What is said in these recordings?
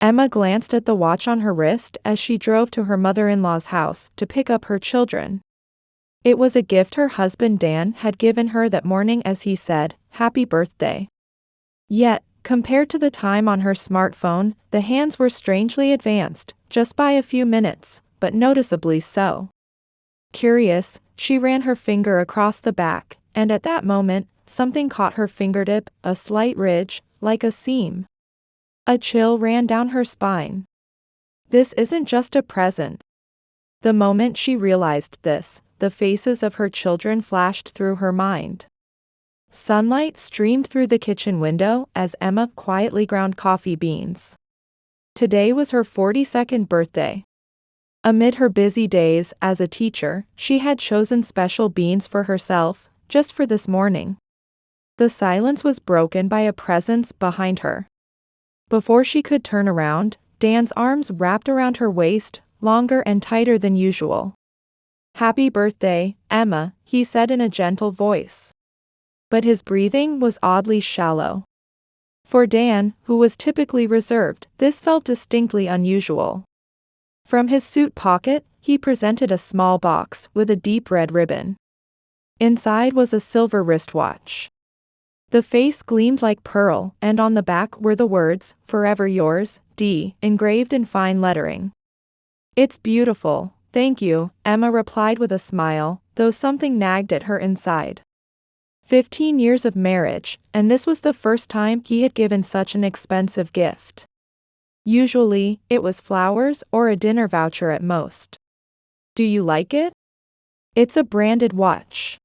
Emma glanced at the watch on her wrist as she drove to her mother-in-law's house to pick up her children. It was a gift her husband Dan had given her that morning as he said, "Happy birthday." Yet, compared to the time on her smartphone, the hands were strangely advanced, just by a few minutes, but noticeably so. Curious, she ran her finger across the back, and at that moment, something caught her fingertip, a slight ridge, like a seam. A chill ran down her spine. This isn't just a present. The moment she realized this, the faces of her children flashed through her mind. Sunlight streamed through the kitchen window as Emma quietly ground coffee beans. Today was her 42nd birthday. Amid her busy days as a teacher, she had chosen special beans for herself, just for this morning. The silence was broken by a presence behind her. Before she could turn around, Dan's arms wrapped around her waist, longer and tighter than usual. "Happy birthday, Emma," he said in a gentle voice. But his breathing was oddly shallow. For Dan, who was typically reserved, this felt distinctly unusual. From his suit pocket, he presented a small box with a deep red ribbon. Inside was a silver wristwatch. The face gleamed like pearl, and on the back were the words, "Forever yours, D," engraved in fine lettering. "It's beautiful, thank you," Emma replied with a smile, though something nagged at her inside. 15 years of marriage, and this was the first time he had given such an expensive gift. Usually, it was flowers or a dinner voucher at most. "Do you like it? It's a branded watch.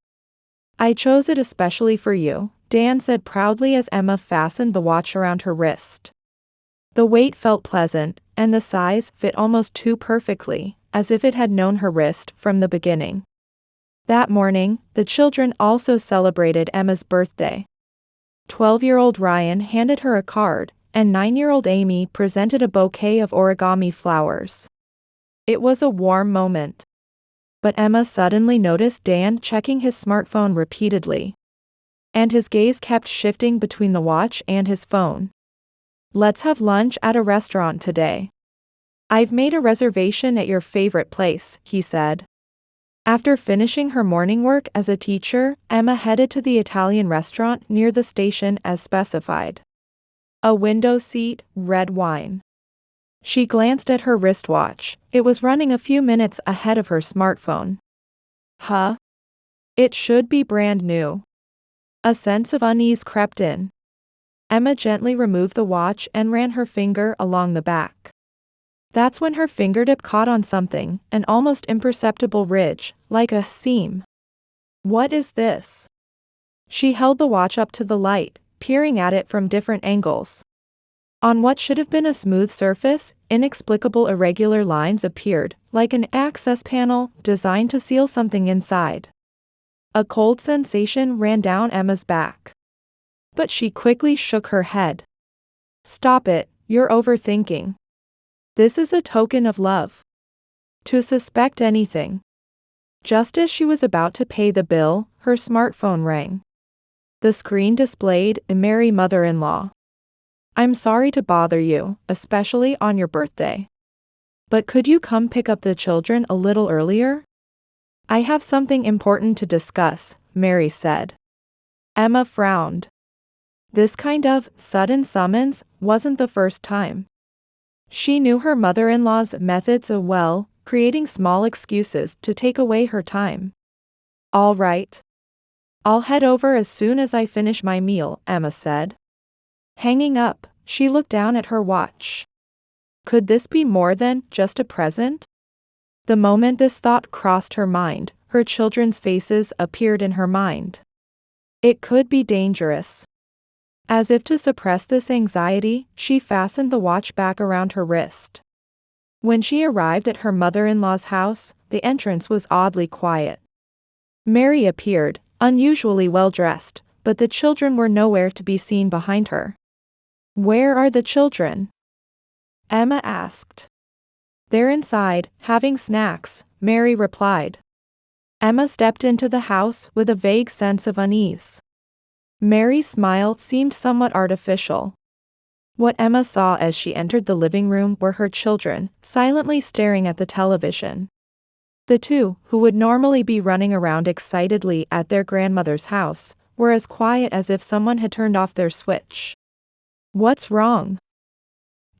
I chose it especially for you," Dan said proudly as Emma fastened the watch around her wrist. The weight felt pleasant, and the size fit almost too perfectly, as if it had known her wrist from the beginning. That morning, the children also celebrated Emma's birthday. 12-year-old Ryan handed her a card, and 9-year-old Amy presented a bouquet of origami flowers. It was a warm moment. But Emma suddenly noticed Dan checking his smartphone repeatedly. And his gaze kept shifting between the watch and his phone. "Let's have lunch at a restaurant today. I've made a reservation at your favorite place," he said. After finishing her morning work as a teacher, Emma headed to the Italian restaurant near the station as specified. A window seat, red wine. She glanced at her wristwatch. It was running a few minutes ahead of her smartphone. Huh? It should be brand new. A sense of unease crept in. Emma gently removed the watch and ran her finger along the back. That's when her fingertip caught on something, an almost imperceptible ridge, like a seam. "What is this?" She held the watch up to the light, peering at it from different angles. On what should have been a smooth surface, inexplicable irregular lines appeared, like an access panel designed to seal something inside. A cold sensation ran down Emma's back. But she quickly shook her head. "Stop it, you're overthinking. This is a token of love." To suspect anything. Just as she was about to pay the bill, her smartphone rang. The screen displayed a merry mother-in-law. "I'm sorry to bother you, especially on your birthday. But could you come pick up the children a little earlier? I have something important to discuss," Mary said. Emma frowned. This kind of sudden summons wasn't the first time. She knew her mother-in-law's methods well, creating small excuses to take away her time. "All right. I'll head over as soon as I finish my meal," Emma said. Hanging up, she looked down at her watch. Could this be more than just a present? The moment this thought crossed her mind, her children's faces appeared in her mind. It could be dangerous. As if to suppress this anxiety, she fastened the watch back around her wrist. When she arrived at her mother-in-law's house, the entrance was oddly quiet. Mary appeared, unusually well-dressed, but the children were nowhere to be seen behind her. "Where are the children?" Emma asked. "They're inside, having snacks," Mary replied. Emma stepped into the house with a vague sense of unease. Mary's smile seemed somewhat artificial. What Emma saw as she entered the living room were her children, silently staring at the television. The two, who would normally be running around excitedly at their grandmother's house, were as quiet as if someone had turned off their switch. "What's wrong?"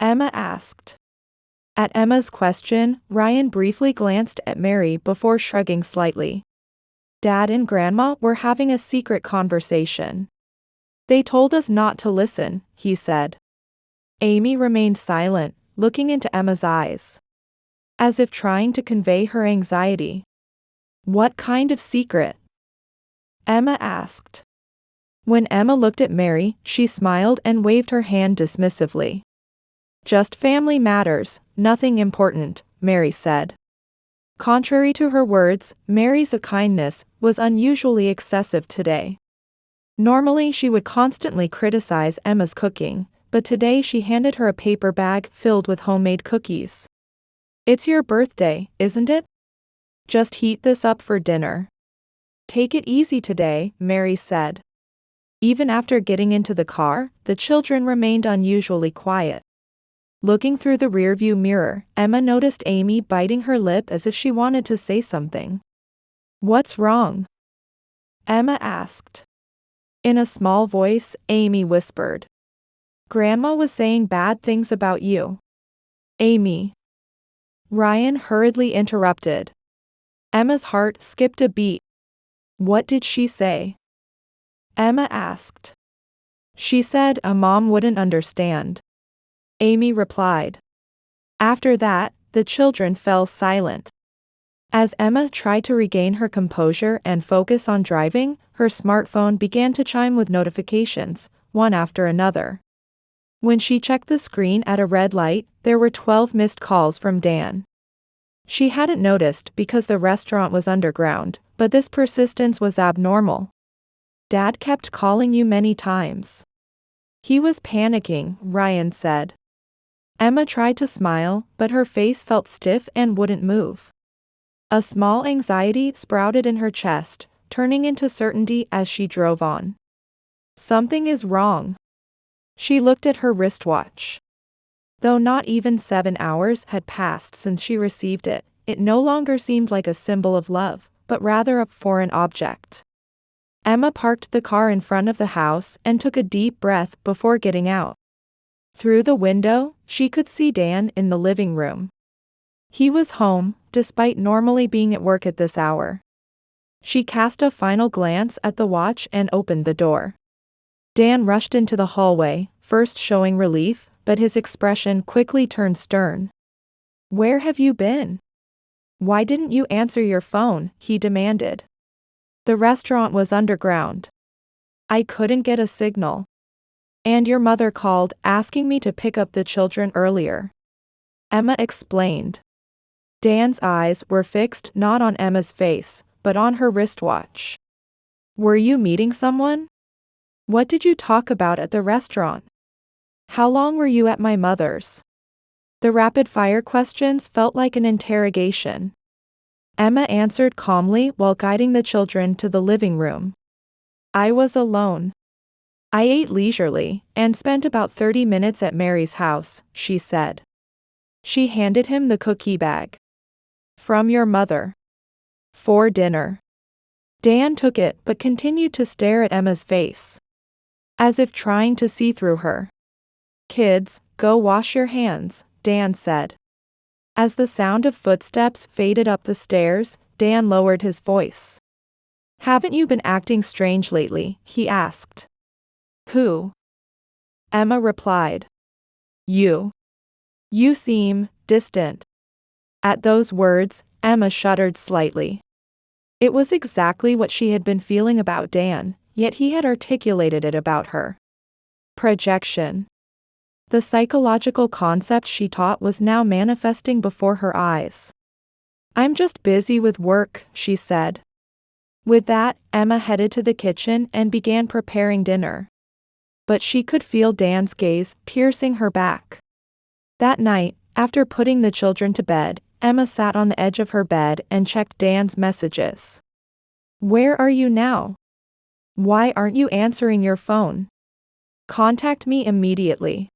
Emma asked. At Emma's question, Ryan briefly glanced at Mary before shrugging slightly. Dad and Grandma were having a secret conversation. "They told us not to listen," he said. Amy remained silent, looking into Emma's eyes, as if trying to convey her anxiety. "What kind of secret?" Emma asked. When Emma looked at Mary, she smiled and waved her hand dismissively. "Just family matters, nothing important," Mary said. Contrary to her words, Mary's kindness was unusually excessive today. Normally she would constantly criticize Emma's cooking, but today she handed her a paper bag filled with homemade cookies. "It's your birthday, isn't it? Just heat this up for dinner." "Take it easy today," Mary said. Even after getting into the car, the children remained unusually quiet. Looking through the rearview mirror, Emma noticed Amy biting her lip as if she wanted to say something. "What's wrong?" Emma asked. In a small voice, Amy whispered. "Grandma was saying bad things about you." "Amy." Ryan hurriedly interrupted. Emma's heart skipped a beat. "What did she say?" Emma asked. "She said a mom wouldn't understand," Amy replied. After that, the children fell silent. As Emma tried to regain her composure and focus on driving, her smartphone began to chime with notifications, one after another. When she checked the screen at a red light, there were 12 missed calls from Dan. She hadn't noticed because the restaurant was underground, but this persistence was abnormal. "Dad kept calling you many times." "He was panicking," Ryan said. Emma tried to smile, but her face felt stiff and wouldn't move. A small anxiety sprouted in her chest, turning into certainty as she drove on. Something is wrong. She looked at her wristwatch. Though not even 7 hours had passed since she received it, it no longer seemed like a symbol of love, but rather a foreign object. Emma parked the car in front of the house and took a deep breath before getting out. Through the window, she could see Dan in the living room. He was home, despite normally being at work at this hour. She cast a final glance at the watch and opened the door. Dan rushed into the hallway, first showing relief, but his expression quickly turned stern. "Where have you been? Why didn't you answer your phone?" he demanded. "The restaurant was underground. I couldn't get a signal. And your mother called, asking me to pick up the children earlier," Emma explained. Dan's eyes were fixed not on Emma's face, but on her wristwatch. "Were you meeting someone? What did you talk about at the restaurant? How long were you at my mother's?" The rapid-fire questions felt like an interrogation. Emma answered calmly while guiding the children to the living room. "I was alone. I ate leisurely, and spent about 30 minutes at Mary's house," she said. She handed him the cookie bag. "From your mother. For dinner." Dan took it but continued to stare at Emma's face, as if trying to see through her. "Kids, go wash your hands," Dan said. As the sound of footsteps faded up the stairs, Dan lowered his voice. "Haven't you been acting strange lately?" he asked. "Who?" Emma replied. "You. You seem distant." At those words, Emma shuddered slightly. It was exactly what she had been feeling about Dan, yet he had articulated it about her. Projection. The psychological concept she taught was now manifesting before her eyes. "I'm just busy with work," she said. With that, Emma headed to the kitchen and began preparing dinner. But she could feel Dan's gaze piercing her back. That night, after putting the children to bed, Emma sat on the edge of her bed and checked Dan's messages. "Where are you now? Why aren't you answering your phone? Contact me immediately."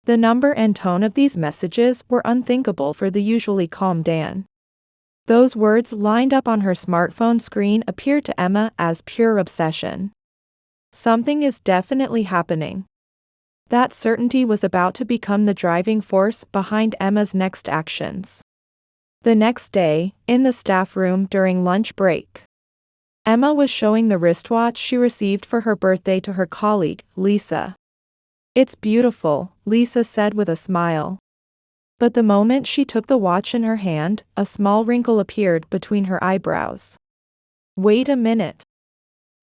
The number and tone of these messages were unthinkable for the usually calm Dan. Those words lined up on her smartphone screen appeared to Emma as pure obsession. Something is definitely happening. That certainty was about to become the driving force behind Emma's next actions. The next day, in the staff room during lunch break, Emma was showing the wristwatch she received for her birthday to her colleague, Lisa. "It's beautiful," Lisa said with a smile. But the moment she took the watch in her hand, a small wrinkle appeared between her eyebrows. Wait a minute.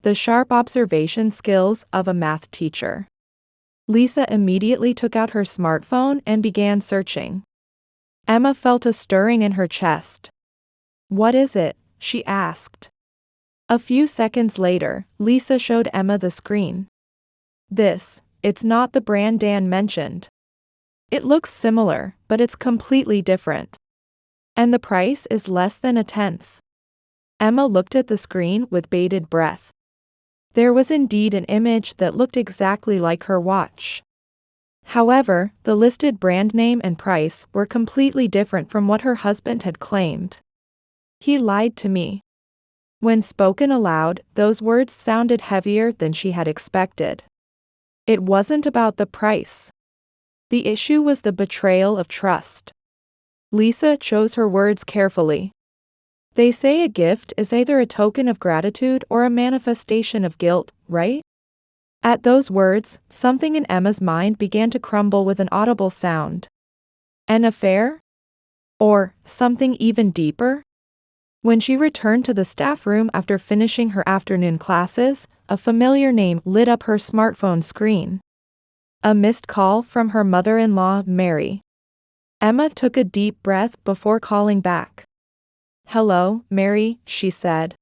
The sharp observation skills of a math teacher. Lisa immediately took out her smartphone and began searching. Emma felt a stirring in her chest. "What is it?" she asked. A few seconds later, Lisa showed Emma the screen. It's not the brand Dan mentioned. It looks similar, but it's completely different. And the price is less than a tenth." Emma looked at the screen with bated breath. There was indeed an image that looked exactly like her watch. However, the listed brand name and price were completely different from what her husband had claimed. "He lied to me." When spoken aloud, those words sounded heavier than she had expected. It wasn't about the price. The issue was the betrayal of trust. Lisa chose her words carefully. They say a gift is either a token of gratitude or a manifestation of guilt, right? At those words, something in Emma's mind began to crumble with an audible sound. An affair? Or something even deeper? When she returned to the staff room after finishing her afternoon classes, a familiar name lit up her smartphone screen. A missed call from her mother-in-law, Mary. Emma took a deep breath before calling back. "Hello, Mary," she said.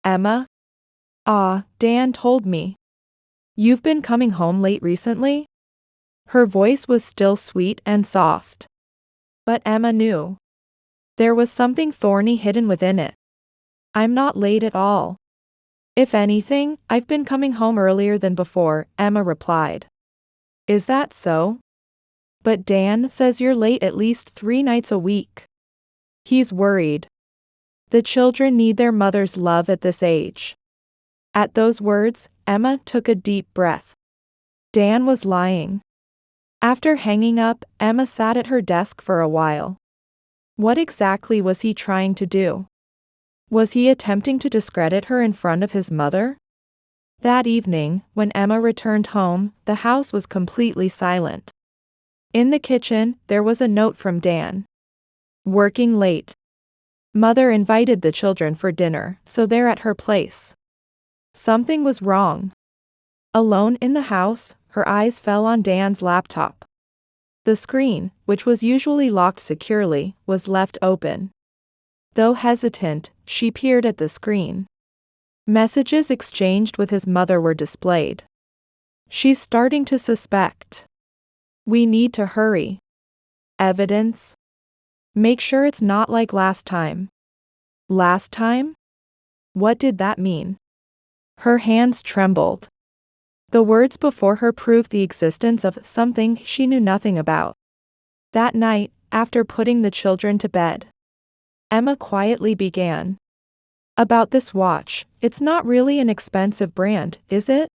"Emma? Dan told me. You've been coming home late recently?" Her voice was still sweet and soft. But Emma knew. There was something thorny hidden within it. "I'm not late at all. If anything, I've been coming home earlier than before," Emma replied. "Is that so? But Dan says you're late at least 3 nights a week. He's worried. The children need their mother's love at this age." At those words, Emma took a deep breath. Dan was lying. After hanging up, Emma sat at her desk for a while. What exactly was he trying to do? Was he attempting to discredit her in front of his mother? That evening, when Emma returned home, the house was completely silent. In the kitchen, there was a note from Dan. "Working late. Mother invited the children for dinner, so they're at her place." Something was wrong. Alone in the house, her eyes fell on Dan's laptop. The screen, which was usually locked securely, was left open. Though hesitant, she peered at the screen. Messages exchanged with his mother were displayed. "She's starting to suspect. We need to hurry. Evidence? Make sure it's not like last time." Last time? What did that mean? Her hands trembled. The words before her proved the existence of something she knew nothing about. That night, after putting the children to bed, Emma quietly began. "About this watch, it's not really an expensive brand, is it?"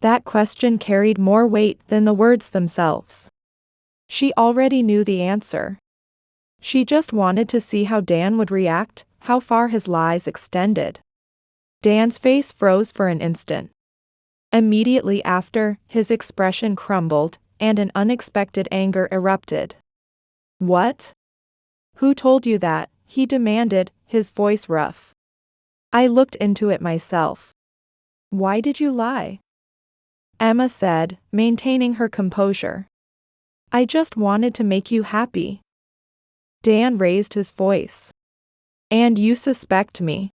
That question carried more weight than the words themselves. She already knew the answer. She just wanted to see how Dan would react, how far his lies extended. Dan's face froze for an instant. Immediately after, his expression crumbled, and an unexpected anger erupted. "What? Who told you that?" he demanded, his voice rough. "I looked into it myself." "Why did you lie?" Emma said, maintaining her composure. "I just wanted to make you happy." Dan raised his voice. "And you suspect me?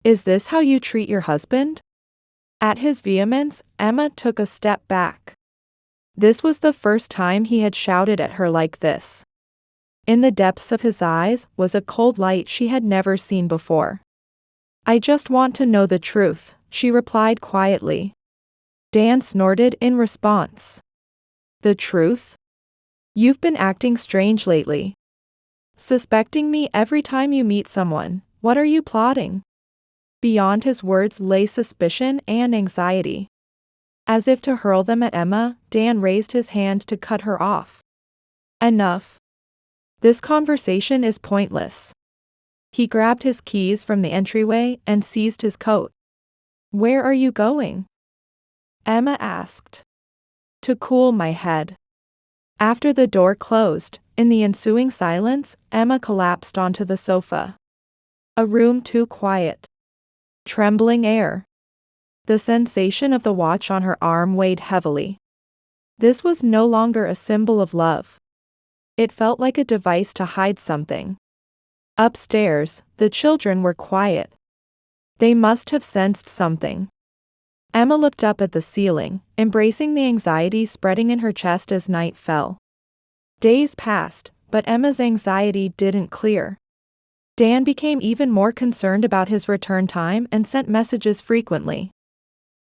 Is this how you treat your husband?" At his vehemence, Emma took a step back. This was the first time he had shouted at her like this. In the depths of his eyes was a cold light she had never seen before. "I just want to know the truth," she replied quietly. Dan snorted in response. "The truth? You've been acting strange lately. Suspecting me every time you meet someone. What are you plotting? Beyond his words lay suspicion and anxiety. As if to hurl them at Emma, Dan raised his hand to cut her off. Enough. This conversation is pointless. He grabbed his keys from the entryway and seized his coat. Where are you going? Emma asked. To cool my head. After the door closed, in the ensuing silence, Emma collapsed onto the sofa. A room too quiet. Trembling air. The sensation of the watch on her arm weighed heavily. This was no longer a symbol of love. It felt like a device to hide something. Upstairs, the children were quiet. They must have sensed something. Emma looked up at the ceiling, embracing the anxiety spreading in her chest as night fell. Days passed, but Emma's anxiety didn't clear. Dan became even more concerned about his return time and sent messages frequently.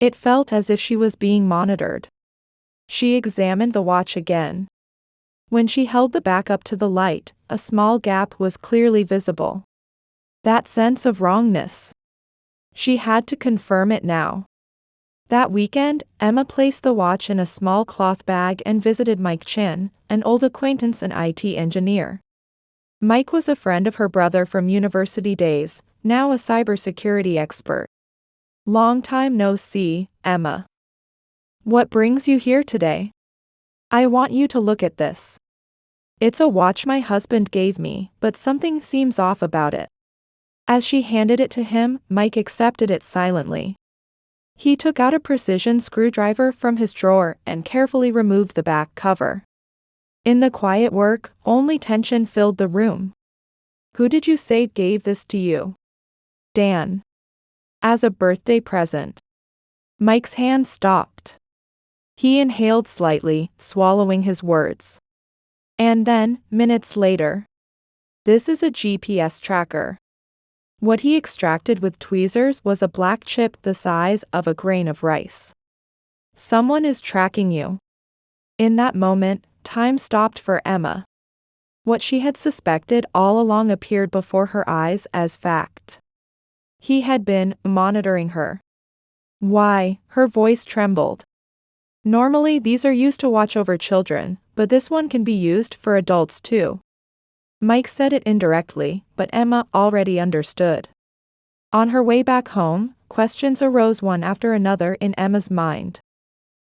It felt as if she was being monitored. She examined the watch again. When she held the back up to the light, a small gap was clearly visible. That sense of wrongness. She had to confirm it now. That weekend, Emma placed the watch in a small cloth bag and visited Mike Chin, an old acquaintance and IT engineer. Mike was a friend of her brother from university days, now a cybersecurity expert. Long time no see, Emma. What brings you here today? I want you to look at this. It's a watch my husband gave me, but something seems off about it. As she handed it to him, Mike accepted it silently. He took out a precision screwdriver from his drawer and carefully removed the back cover. In the quiet work, only tension filled the room. Who did you say gave this to you? Dan. As a birthday present. Mike's hand stopped. He inhaled slightly, swallowing his words. And then, minutes later. This is a GPS tracker. What he extracted with tweezers was a black chip the size of a grain of rice. Someone is tracking you. In that moment, time stopped for Emma. What she had suspected all along appeared before her eyes as fact. He had been monitoring her. Why? Her voice trembled. Normally these are used to watch over children, but this one can be used for adults too. Mike said it indirectly, but Emma already understood. On her way back home, questions arose one after another in Emma's mind.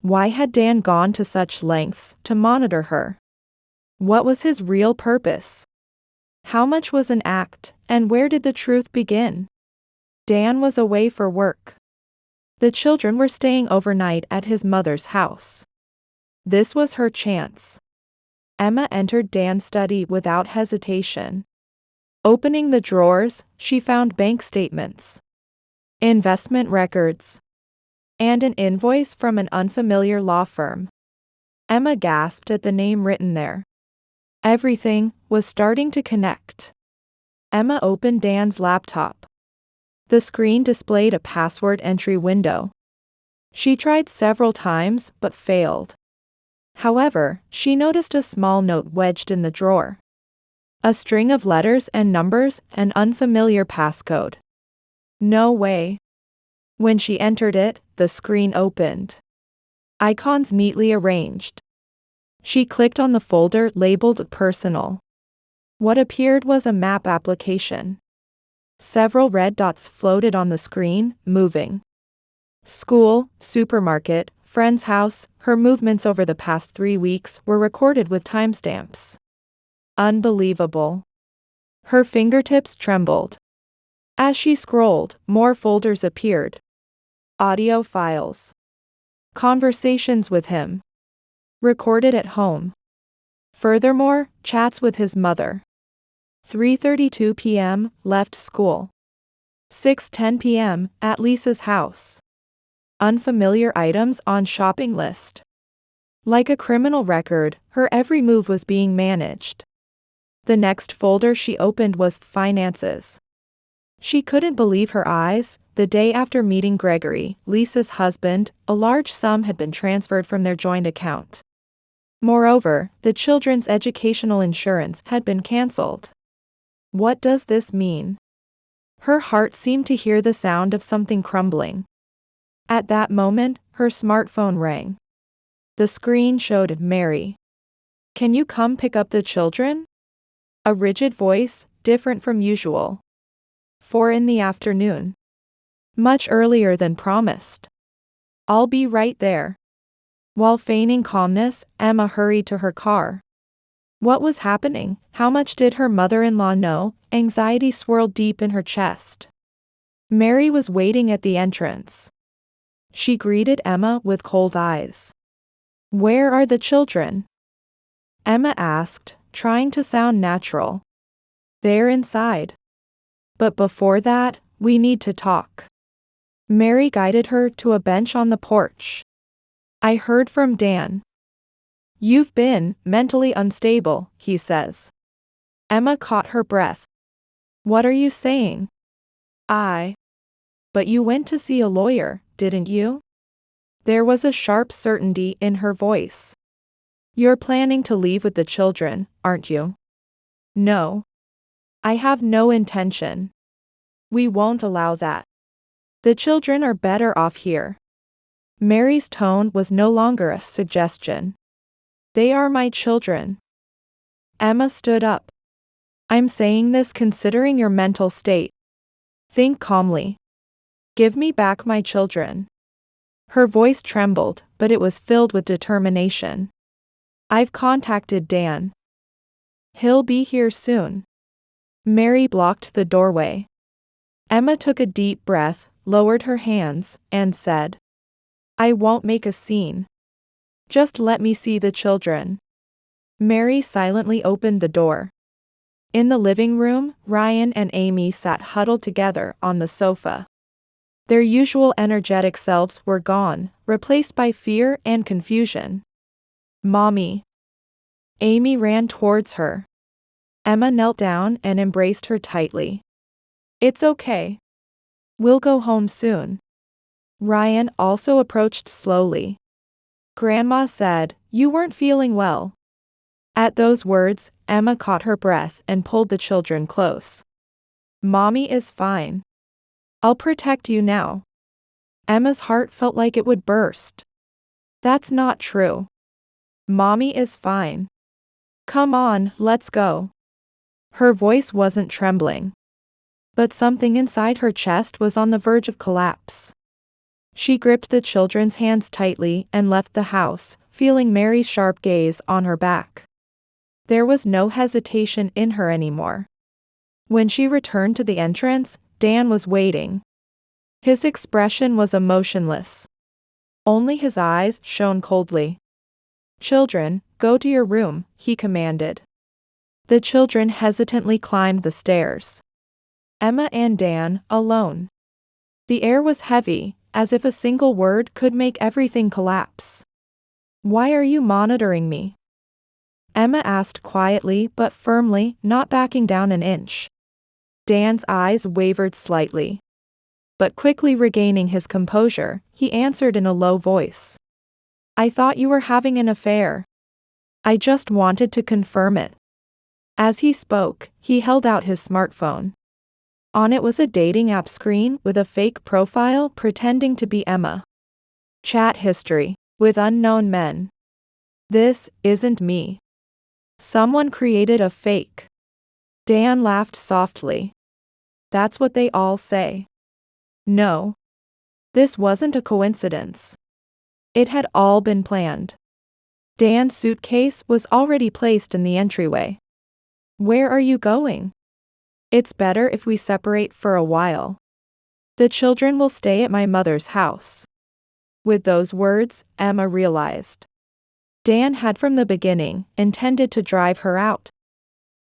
Why had Dan gone to such lengths to monitor her? What was his real purpose? How much was an act, and where did the truth begin? Dan was away for work. The children were staying overnight at his mother's house. This was her chance. Emma entered Dan's study without hesitation. Opening the drawers, she found bank statements, investment records, and an invoice from an unfamiliar law firm. Emma gasped at the name written there. Everything was starting to connect. Emma opened Dan's laptop. The screen displayed a password entry window. She tried several times but failed. However, she noticed a small note wedged in the drawer. A string of letters and numbers, an unfamiliar passcode. No way. When she entered it, the screen opened. Icons neatly arranged. She clicked on the folder labeled Personal. What appeared was a map application. Several red dots floated on the screen, moving. School, supermarket, friend's house, her movements over the past 3 weeks were recorded with timestamps. Unbelievable. Her fingertips trembled. As she scrolled, more folders appeared. Audio files. Conversations with him. Recorded at home. Furthermore, chats with his mother. 3:32 p.m., left school. 6:10 p.m., at Lisa's house. Unfamiliar items on shopping list. Like a criminal record, her every move was being managed. The next folder she opened was finances. She couldn't believe her eyes. The day after meeting Gregory, Lisa's husband, a large sum had been transferred from their joint account. Moreover, the children's educational insurance had been cancelled. What does this mean? Her heart seemed to hear the sound of something crumbling. At that moment, her smartphone rang. The screen showed Mary. "Can you come pick up the children?" A rigid voice, different from usual. 4 in the afternoon. Much earlier than promised. "I'll be right there." While feigning calmness, Emma hurried to her car. What was happening? How much did her mother-in-law know? Anxiety swirled deep in her chest. Mary was waiting at the entrance. She greeted Emma with cold eyes. "Where are the children?" Emma asked, trying to sound natural. "They're inside. But before that, we need to talk." Mary guided her to a bench on the porch. "I heard from Dan. You've been mentally unstable," he says. Emma caught her breath. "What are you saying?" But you went to see a lawyer, didn't you?" There was a sharp certainty in her voice. "You're planning to leave with the children, aren't you?" "No. I have no intention. We won't allow that. The children are better off here." Mary's tone was no longer a suggestion. "They are my children." Emma stood up. "I'm saying this considering your mental state. Think calmly. Give me back my children." Her voice trembled, but it was filled with determination. "I've contacted Dan. He'll be here soon." Mary blocked the doorway. Emma took a deep breath, lowered her hands, and said, "I won't make a scene. Just let me see the children." Mary silently opened the door. In the living room, Ryan and Amy sat huddled together on the sofa. Their usual energetic selves were gone, replaced by fear and confusion. "Mommy." Amy ran towards her. Emma knelt down and embraced her tightly. "It's okay. We'll go home soon." Ryan also approached slowly. "Grandma said you weren't feeling well." At those words, Emma caught her breath and pulled the children close. "Mommy is fine. I'll protect you now." Emma's heart felt like it would burst. "That's not true. Mommy is fine. Come on, let's go." Her voice wasn't trembling. But something inside her chest was on the verge of collapse. She gripped the children's hands tightly and left the house, feeling Mary's sharp gaze on her back. There was no hesitation in her anymore. When she returned to the entrance, Dan was waiting. His expression was emotionless. Only his eyes shone coldly. "Children, go to your room," he commanded. The children hesitantly climbed the stairs. Emma and Dan, alone. The air was heavy, as if a single word could make everything collapse. "Why are you monitoring me?" Emma asked quietly but firmly, not backing down an inch. Dan's eyes wavered slightly. But quickly regaining his composure, he answered in a low voice. "I thought you were having an affair. I just wanted to confirm it." As he spoke, he held out his smartphone. On it was a dating app screen with a fake profile pretending to be Emma. Chat history, with unknown men. "This isn't me. Someone created a fake." Dan laughed softly. "That's what they all say." No. This wasn't a coincidence. It had all been planned. Dan's suitcase was already placed in the entryway. "Where are you going?" "It's better if we separate for a while. The children will stay at my mother's house." With those words, Emma realized. Dan had from the beginning intended to drive her out.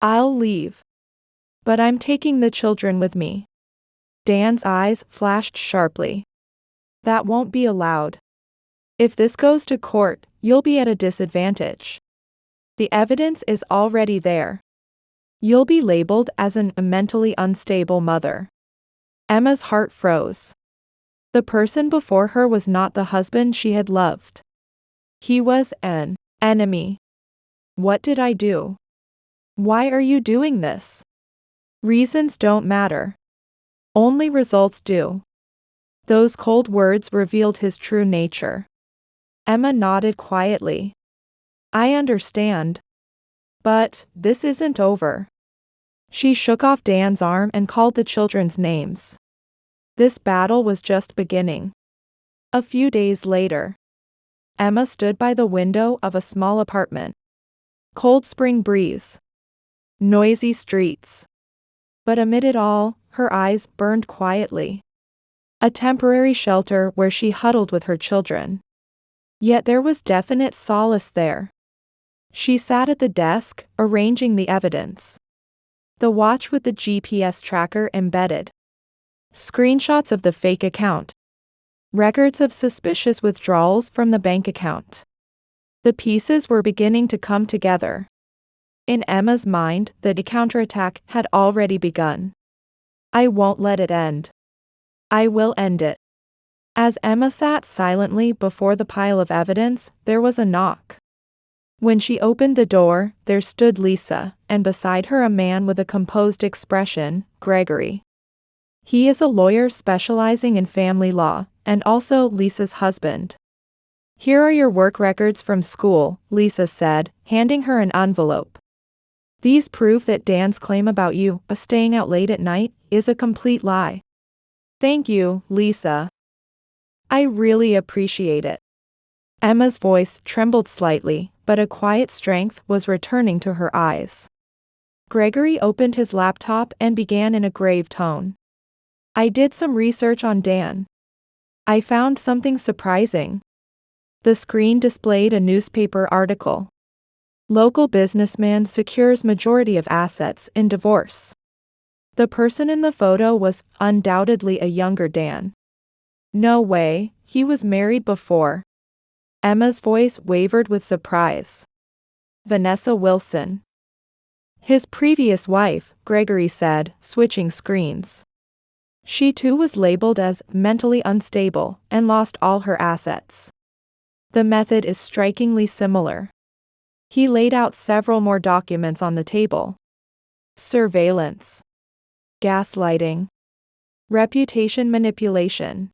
"I'll leave. But I'm taking the children with me." Dan's eyes flashed sharply. "That won't be allowed. If this goes to court, you'll be at a disadvantage. The evidence is already there. You'll be labeled as a mentally unstable mother." Emma's heart froze. The person before her was not the husband she had loved. He was an Enemy. What did I do? Why are you doing this? Reasons don't matter. Only results do. Those cold words revealed his true nature. Emma nodded quietly. I understand. But this isn't over. She shook off Dan's arm and called the children's names. This battle was just beginning. A few days later, Emma stood by the window of a small apartment. Cold spring breeze. Noisy streets. But amid it all, her eyes burned quietly. A temporary shelter where she huddled with her children. Yet there was definite solace there. She sat at the desk, arranging the evidence. The watch with the GPS tracker embedded. Screenshots of the fake account. Records of suspicious withdrawals from the bank account. The pieces were beginning to come together. In Emma's mind, the counterattack had already begun. I won't let it end. I will end it. As Emma sat silently before the pile of evidence, there was a knock. When she opened the door, there stood Lisa, and beside her a man with a composed expression, Gregory. He is a lawyer specializing in family law, and also Lisa's husband. Here are your work records from school, Lisa said, handing her an envelope. These prove that Dan's claim about you, staying out late at night, is a complete lie. Thank you, Lisa. I really appreciate it. Emma's voice trembled slightly, but a quiet strength was returning to her eyes. Gregory opened his laptop and began in a grave tone. I did some research on Dan. I found something surprising. The screen displayed a newspaper article. Local businessman secures majority of assets in divorce. The person in the photo was undoubtedly a younger Dan. No way, he was married before. Emma's voice wavered with surprise. Vanessa Wilson. His previous wife, Gregory said, switching screens. She too was labeled as mentally unstable and lost all her assets. The method is strikingly similar. He laid out several more documents on the table. Surveillance. Gaslighting. Reputation manipulation.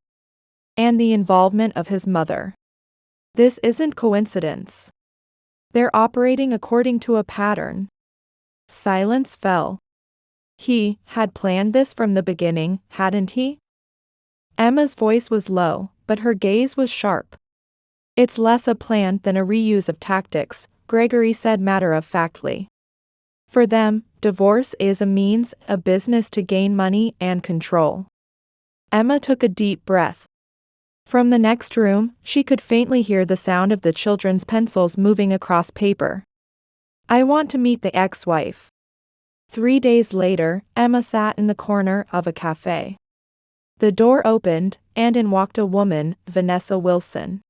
And the involvement of his mother. This isn't coincidence. They're operating according to a pattern. Silence fell. He had planned this from the beginning, hadn't he? Emma's voice was low, but her gaze was sharp. It's less a plan than a reuse of tactics, Gregory said matter-of-factly. For them, divorce is a means, a business to gain money and control. Emma took a deep breath. From the next room, she could faintly hear the sound of the children's pencils moving across paper. I want to meet the ex-wife. 3 days later, Emma sat in the corner of a cafe. The door opened, and in walked a woman, Vanessa Wilson.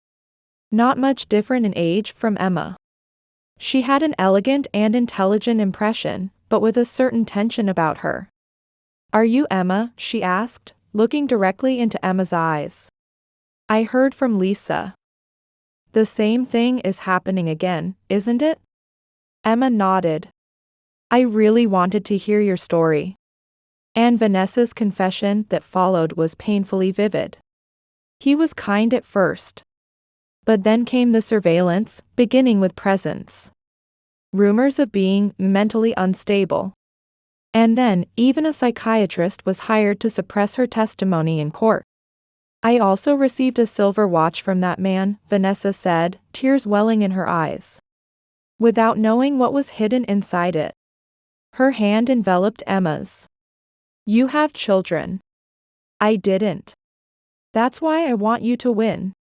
Not much different in age from Emma. She had an elegant and intelligent impression, but with a certain tension about her. Are you Emma? She asked, looking directly into Emma's eyes. I heard from Lisa. The same thing is happening again, isn't it? Emma nodded. I really wanted to hear your story. And Vanessa's confession that followed was painfully vivid. He was kind at first. But then came the surveillance, beginning with presence. Rumors of being mentally unstable. And then, even a psychiatrist was hired to suppress her testimony in court. I also received a silver watch from that man, Vanessa said, tears welling in her eyes. Without knowing what was hidden inside it. Her hand enveloped Emma's. You have children. I didn't. That's why I want you to win.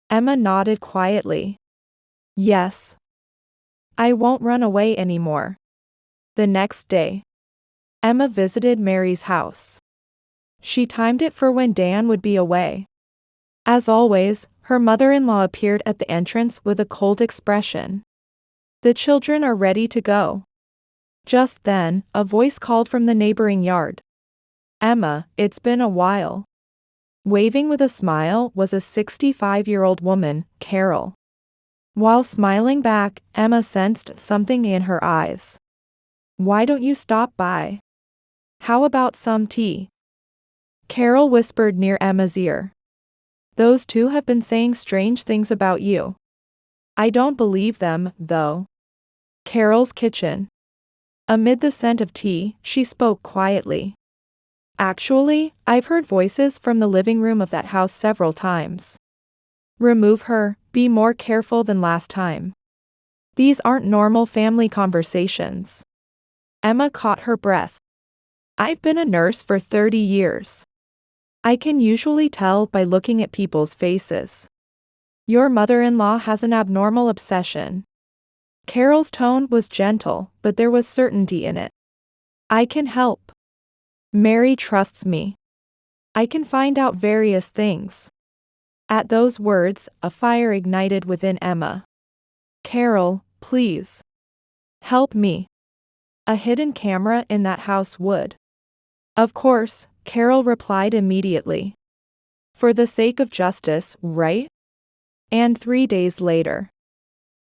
Emma nodded quietly. Yes. I won't run away anymore. The next day, Emma visited Mary's house. She timed it for when Dan would be away. As always, her mother-in-law appeared at the entrance with a cold expression. The children are ready to go. Just then, a voice called from the neighboring yard. Emma, it's been a while. Waving with a smile was a 65-year-old woman, Carol. While smiling back, Emma sensed something in her eyes. "Why don't you stop by? How about some tea?" Carol whispered near Emma's ear. "Those two have been saying strange things about you." "I don't believe them, though." Carol's kitchen. Amid the scent of tea, she spoke quietly. "Actually, I've heard voices from the living room of that house several times. Remove her, be more careful than last time. These aren't normal family conversations." Emma caught her breath. "I've been a nurse for 30 years. I can usually tell by looking at people's faces. Your mother-in-law has an abnormal obsession." Carol's tone was gentle, but there was certainty in it. "I can help. Mary trusts me. I can find out various things." At those words, a fire ignited within Emma. "Carol, please. Help me. A hidden camera in that house would." "Of course," Carol replied immediately. "For the sake of justice, right?" And 3 days later,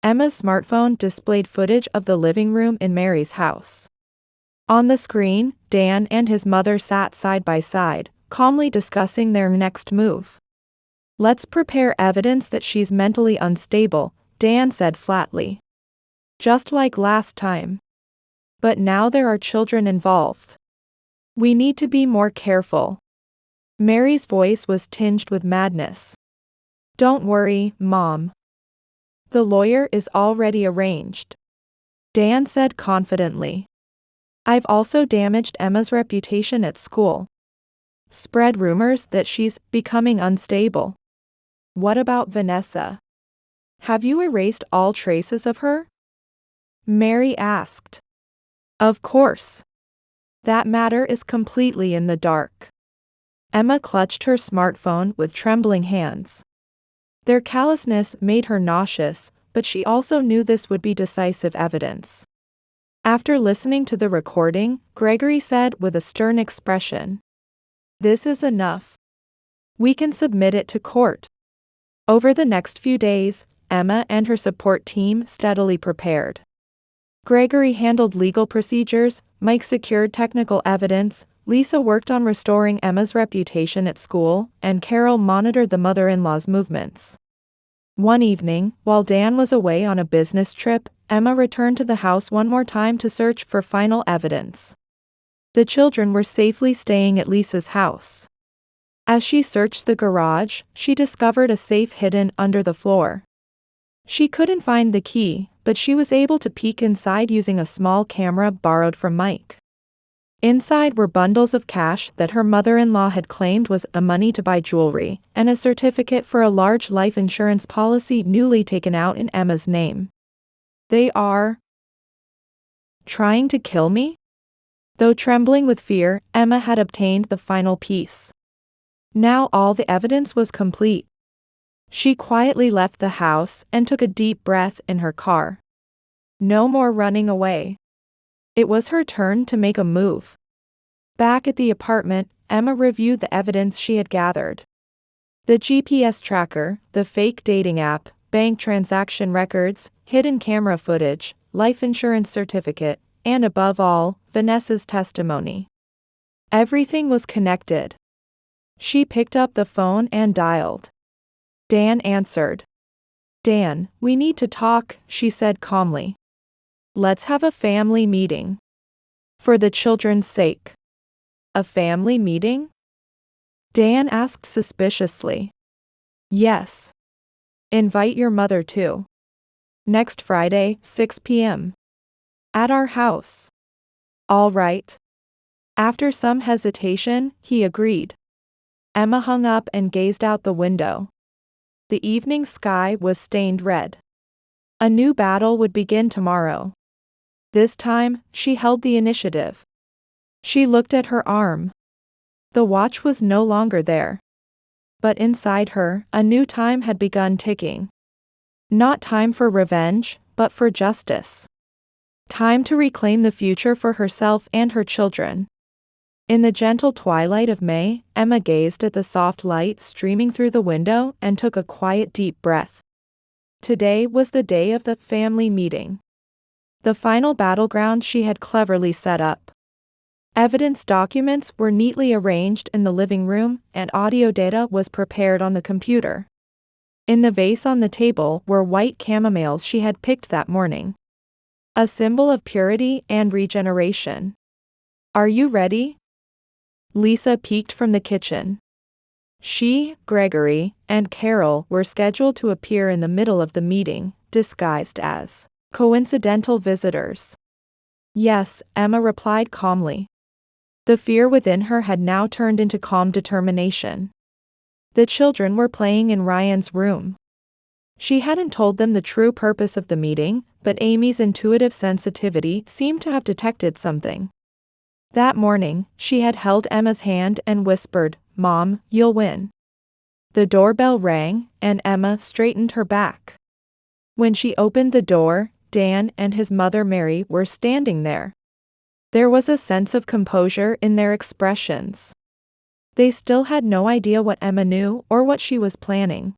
Emma's smartphone displayed footage of the living room in Mary's house. On the screen, Dan and his mother sat side by side, calmly discussing their next move. "Let's prepare evidence that she's mentally unstable," Dan said flatly. "Just like last time. But now there are children involved. We need to be more careful." Mary's voice was tinged with madness. "Don't worry, Mom. The lawyer is already arranged," Dan said confidently. "I've also damaged Emma's reputation at school. Spread rumors that she's becoming unstable." "What about Vanessa? Have you erased all traces of her?" Mary asked. "Of course. That matter is completely in the dark." Emma clutched her smartphone with trembling hands. Their callousness made her nauseous, but she also knew this would be decisive evidence. After listening to the recording, Gregory said with a stern expression, "This is enough. We can submit it to court." Over the next few days, Emma and her support team steadily prepared. Gregory handled legal procedures, Mike secured technical evidence, Lisa worked on restoring Emma's reputation at school, and Carol monitored the mother-in-law's movements. One evening, while Dan was away on a business trip, Emma returned to the house one more time to search for final evidence. The children were safely staying at Lisa's house. As she searched the garage, she discovered a safe hidden under the floor. She couldn't find the key, but she was able to peek inside using a small camera borrowed from Mike. Inside were bundles of cash that her mother-in-law had claimed was money to buy jewelry, and a certificate for a large life insurance policy newly taken out in Emma's name. "They are trying to kill me?" Though trembling with fear, Emma had obtained the final piece. Now all the evidence was complete. She quietly left the house and took a deep breath in her car. No more running away. It was her turn to make a move. Back at the apartment, Emma reviewed the evidence she had gathered. The GPS tracker, the fake dating app, bank transaction records, hidden camera footage, life insurance certificate, and above all, Vanessa's testimony. Everything was connected. She picked up the phone and dialed. Dan answered. "Dan, we need to talk," she said calmly. "Let's have a family meeting. For the children's sake." "A family meeting?" Dan asked suspiciously. "Yes. Invite your mother too. Next Friday, 6 p.m. At our house." "All right." After some hesitation, he agreed. Emma hung up and gazed out the window. The evening sky was stained red. A new battle would begin tomorrow. This time, she held the initiative. She looked at her arm. The watch was no longer there. But inside her, a new time had begun ticking. Not time for revenge, but for justice. Time to reclaim the future for herself and her children. In the gentle twilight of May, Emma gazed at the soft light streaming through the window and took a quiet deep breath. Today was the day of the family meeting. The final battleground she had cleverly set up. Evidence documents were neatly arranged in the living room, and audio data was prepared on the computer. In the vase on the table were white chamomiles she had picked that morning. A symbol of purity and regeneration. "Are you ready?" Lisa peeked from the kitchen. She, Gregory, and Carol were scheduled to appear in the middle of the meeting, disguised as coincidental visitors. "Yes," Emma replied calmly. The fear within her had now turned into calm determination. The children were playing in Ryan's room. She hadn't told them the true purpose of the meeting, but Amy's intuitive sensitivity seemed to have detected something. That morning, she had held Emma's hand and whispered, "Mom, you'll win." The doorbell rang, and Emma straightened her back. When she opened the door, Dan and his mother Mary were standing there. There was a sense of composure in their expressions. They still had no idea what Emma knew or what she was planning.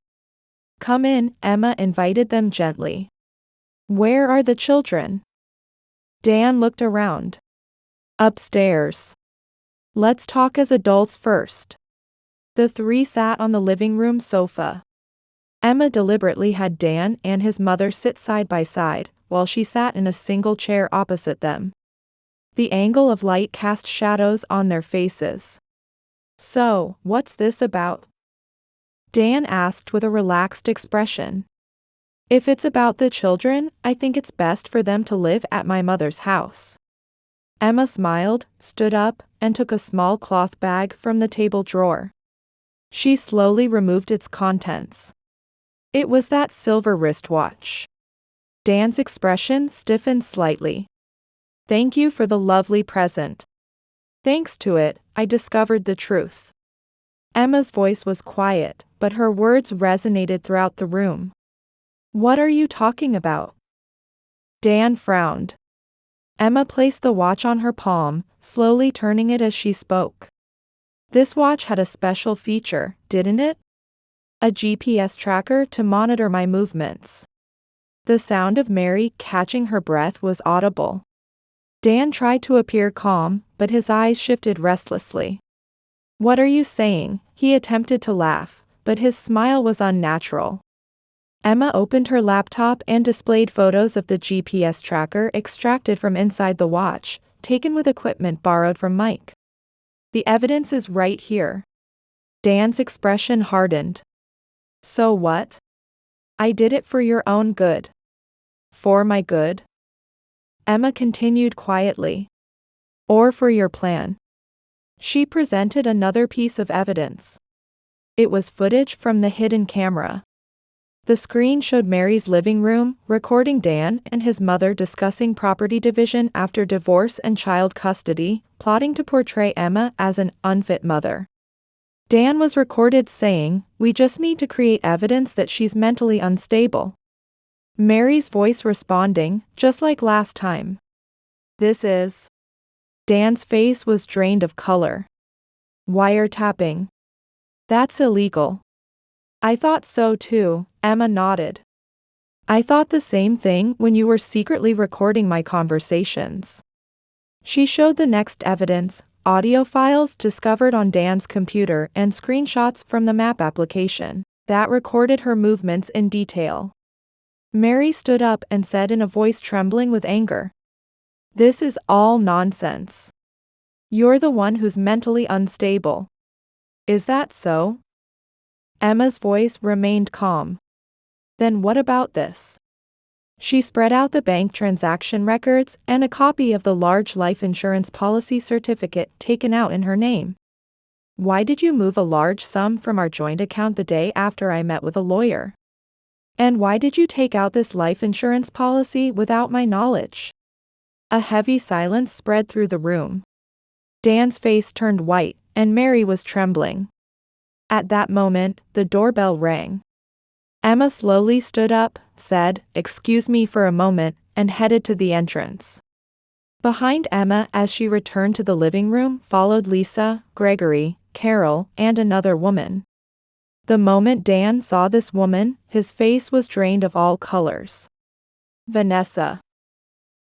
"Come in," Emma invited them gently. "Where are the children?" Dan looked around. "Upstairs. Let's talk as adults first." The three sat on the living room sofa. Emma deliberately had Dan and his mother sit side by side, while she sat in a single chair opposite them. The angle of light cast shadows on their faces. "So, what's this about?" Dan asked with a relaxed expression. "If it's about the children, I think it's best for them to live at my mother's house." Emma smiled, stood up, and took a small cloth bag from the table drawer. She slowly removed its contents. It was that silver wristwatch. Dan's expression stiffened slightly. "Thank you for the lovely present. Thanks to it, I discovered the truth." Emma's voice was quiet, but her words resonated throughout the room. "What are you talking about?" Dan frowned. Emma placed the watch on her palm, slowly turning it as she spoke. "This watch had a special feature, didn't it? A GPS tracker to monitor my movements." The sound of Mary catching her breath was audible. Dan tried to appear calm, but his eyes shifted restlessly. "What are you saying?" He attempted to laugh, but his smile was unnatural. Emma opened her laptop and displayed photos of the GPS tracker extracted from inside the watch, taken with equipment borrowed from Mike. "The evidence is right here." Dan's expression hardened. "So what?" "I did it for your own good." "For my good?" Emma continued quietly. "Or for your plan." She presented another piece of evidence. It was footage from the hidden camera. The screen showed Mary's living room, recording Dan and his mother discussing property division after divorce and child custody, plotting to portray Emma as an unfit mother. Dan was recorded saying, "We just need to create evidence that she's mentally unstable." Mary's voice responding, "Just like last time." "This is..." Dan's face was drained of color. "Wiretapping. That's illegal." "I thought so too," Emma nodded. "I thought the same thing when you were secretly recording my conversations." She showed the next evidence, audio files discovered on Dan's computer and screenshots from the map application that recorded her movements in detail. Mary stood up and said in a voice trembling with anger, "This is all nonsense. You're the one who's mentally unstable." "Is that so?" Emma's voice remained calm. "Then what about this?" She spread out the bank transaction records and a copy of the large life insurance policy certificate taken out in her name. "Why did you move a large sum from our joint account the day after I met with a lawyer? And why did you take out this life insurance policy without my knowledge?" A heavy silence spread through the room. Dan's face turned white, and Mary was trembling. At that moment, the doorbell rang. Emma slowly stood up, said, "Excuse me for a moment," and headed to the entrance. Behind Emma as she returned to the living room followed Lisa, Gregory, Carol, and another woman. The moment Dan saw this woman, his face was drained of all colors. "Vanessa,"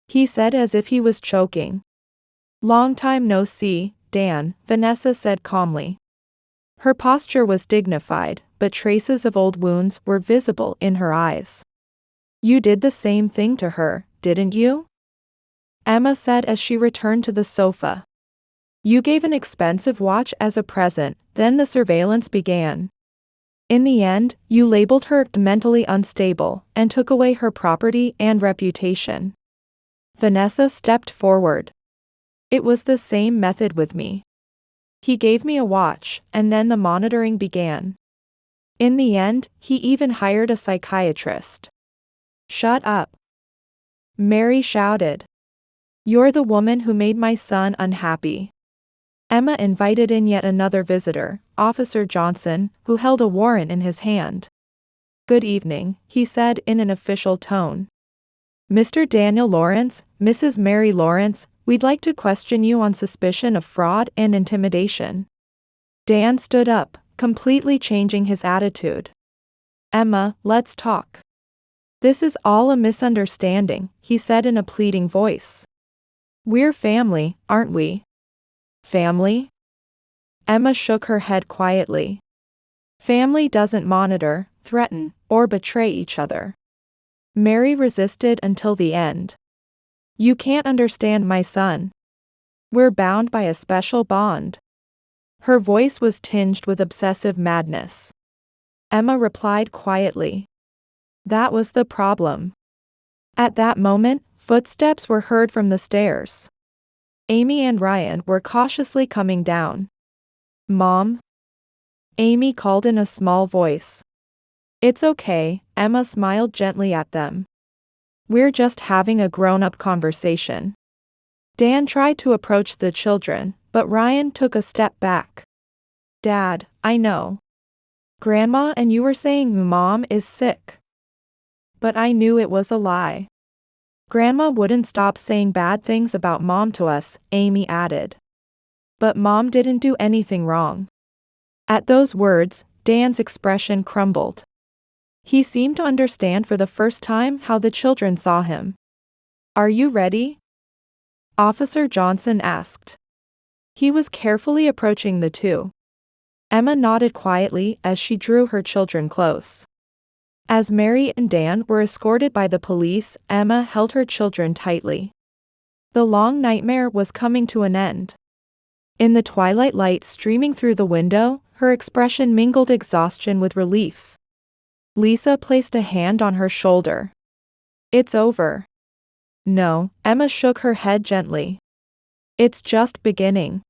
he said as if he was choking. "Long time no see, Dan," Vanessa said calmly. Her posture was dignified, but traces of old wounds were visible in her eyes. "You did the same thing to her, didn't you?" Emma said as she returned to the sofa. "You gave an expensive watch as a present, then the surveillance began. In the end, you labeled her mentally unstable and took away her property and reputation." Vanessa stepped forward. "It was the same method with me. He gave me a watch, and then the monitoring began. In the end, he even hired a psychiatrist." "Shut up," Mary shouted. "You're the woman who made my son unhappy." Emma invited in yet another visitor, Officer Johnson, who held a warrant in his hand. "Good evening," he said in an official tone. "Mr. Daniel Lawrence, Mrs. Mary Lawrence, we'd like to question you on suspicion of fraud and intimidation." Dan stood up, completely changing his attitude. "Emma, let's talk. This is all a misunderstanding," he said in a pleading voice. "We're family, aren't we?" "Family?" Emma shook her head quietly. "Family doesn't monitor, threaten, or betray each other." Mary resisted until the end. "You can't understand my son. We're bound by a special bond." Her voice was tinged with obsessive madness. Emma replied quietly. That was the problem. At that moment, footsteps were heard from the stairs. Amy and Ryan were cautiously coming down. "Mom?" Amy called in a small voice. "It's okay," Emma smiled gently at them. "We're just having a grown-up conversation." Dan tried to approach the children, but Ryan took a step back. "Dad, I know. Grandma and you were saying Mom is sick. But I knew it was a lie. Grandma wouldn't stop saying bad things about Mom to us," Amy added. "But Mom didn't do anything wrong." At those words, Dan's expression crumbled. He seemed to understand for the first time how the children saw him. "Are you ready?" Officer Johnson asked. He was carefully approaching the two. Emma nodded quietly as she drew her children close. As Mary and Dan were escorted by the police, Emma held her children tightly. The long nightmare was coming to an end. In the twilight light streaming through the window, her expression mingled exhaustion with relief. Lisa placed a hand on her shoulder. "It's over." "No," Emma shook her head gently. "It's just beginning."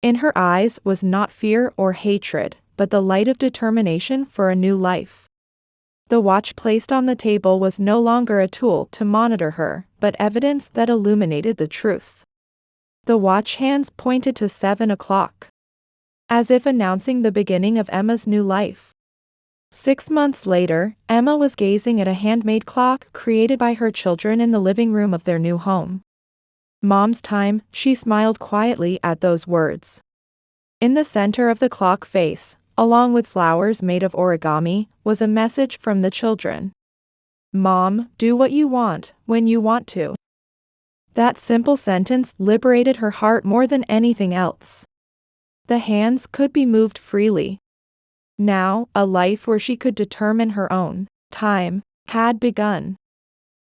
In her eyes was not fear or hatred, but the light of determination for a new life. The watch placed on the table was no longer a tool to monitor her, but evidence that illuminated the truth. The watch hands pointed to 7 o'clock. As if announcing the beginning of Emma's new life. 6 months later, Emma was gazing at a handmade clock created by her children in the living room of their new home. "Mom's time," she smiled quietly at those words. In the center of the clock face, along with flowers made of origami, was a message from the children. "Mom, do what you want, when you want to." That simple sentence liberated her heart more than anything else. The hands could be moved freely. Now, a life where she could determine her own time had begun.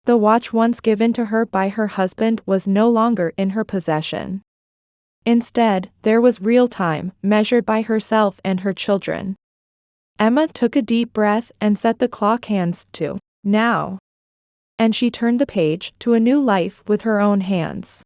The watch once given to her by her husband was no longer in her possession. Instead, there was real time, measured by herself and her children. Emma took a deep breath and set the clock hands to now. And she turned the page to a new life with her own hands.